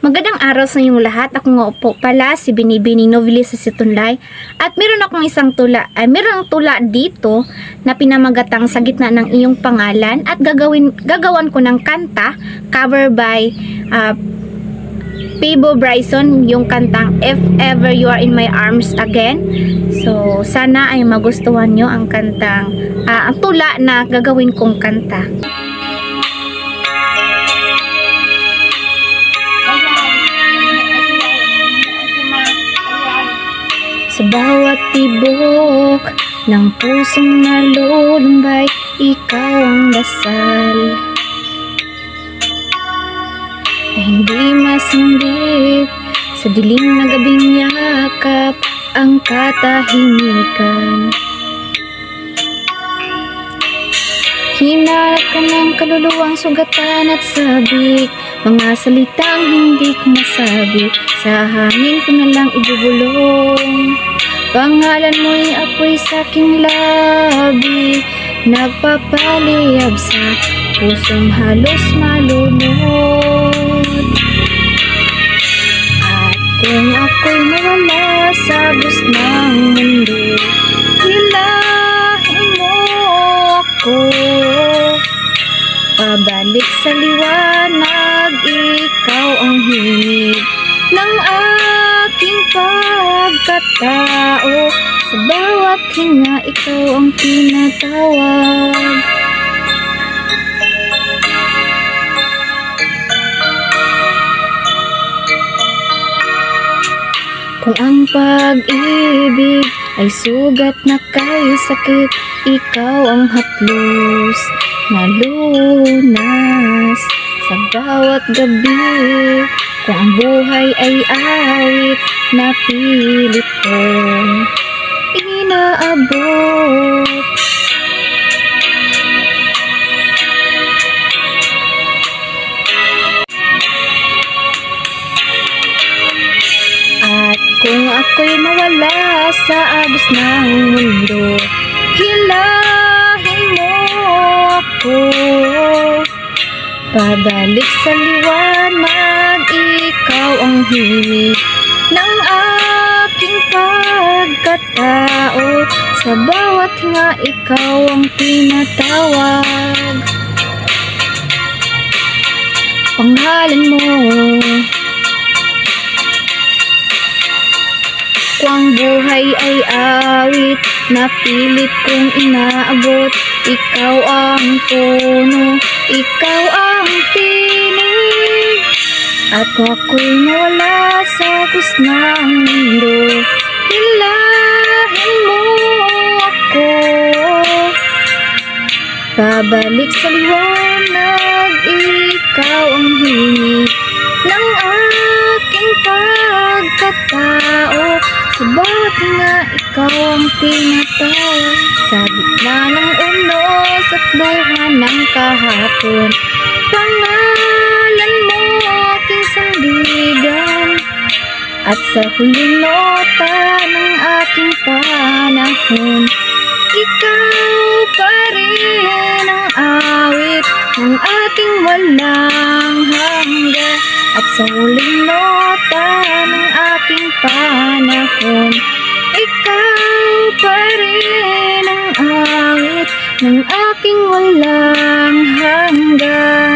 Magandang araw sa inyong lahat. Ako nga po pala si Binibining Novelista si Tunlay. At meron akong meron tula dito na pinamagatang sa gitna ng iyong pangalan at gagawan ko ng kanta cover by Pibo Bryson, yung kantang If Ever You Are In My Arms Again. So sana ay magustuhan nyo ang kantang ang tula na gagawin kong kanta. Sa bawat tibok ng pusong nalulumbay, ikaw ang dasal na hindi masinggit. Sa dilim na gabing yakap ang katahimikan. Hinarap ka ng kaluluwang sugatan at sabik, mga salitang hindi ko masabi, sa hangin ko na lang ibubulong. Pangalan mo'y apoy sa aking labi, nagpapaliyab sa pusong halos malunod. At kung ako'y nawala sa bus ng mundo, hilahin mo ako pabalik sa liwanag. Ikaw ang himig ng aking pagkatao, sa bawat hinga ikaw ang tinatawag. Kung ang pag-ibig ay sugat na kay sakit, ikaw ang haplos na lunas sa bawat gabi. Kung ang buhay ay awit na pilit kong inaabot, at kung ako'y mawala sa agos ng mundo, hilahin mo ako pabalik sa liwanag. Ikaw ang himig ng aking pagkatao, sa bawat nga ikaw ang tinatawag. Pangalan mo, kung ang buhay ay awit na pilit kong inaabot, ikaw ang puno, ikaw ang tinig. At kung ako'y nawala sa agos ng mundo, hilahin mo ako pabalik sa liwanag. Ikaw ang himig ng aking pagkatao, sa bawat nga ikaw ang tinatawag. Sa gitna ng unos at luha ng kahapon, pangalan mo aking sandigan. At sa huling nota ng aking panahon, ikaw pa rin ang awit ng ating walang hanggan. At sa huling nota ng aking panahon, ikaw pa rin ang awit ng aking walang hanggan.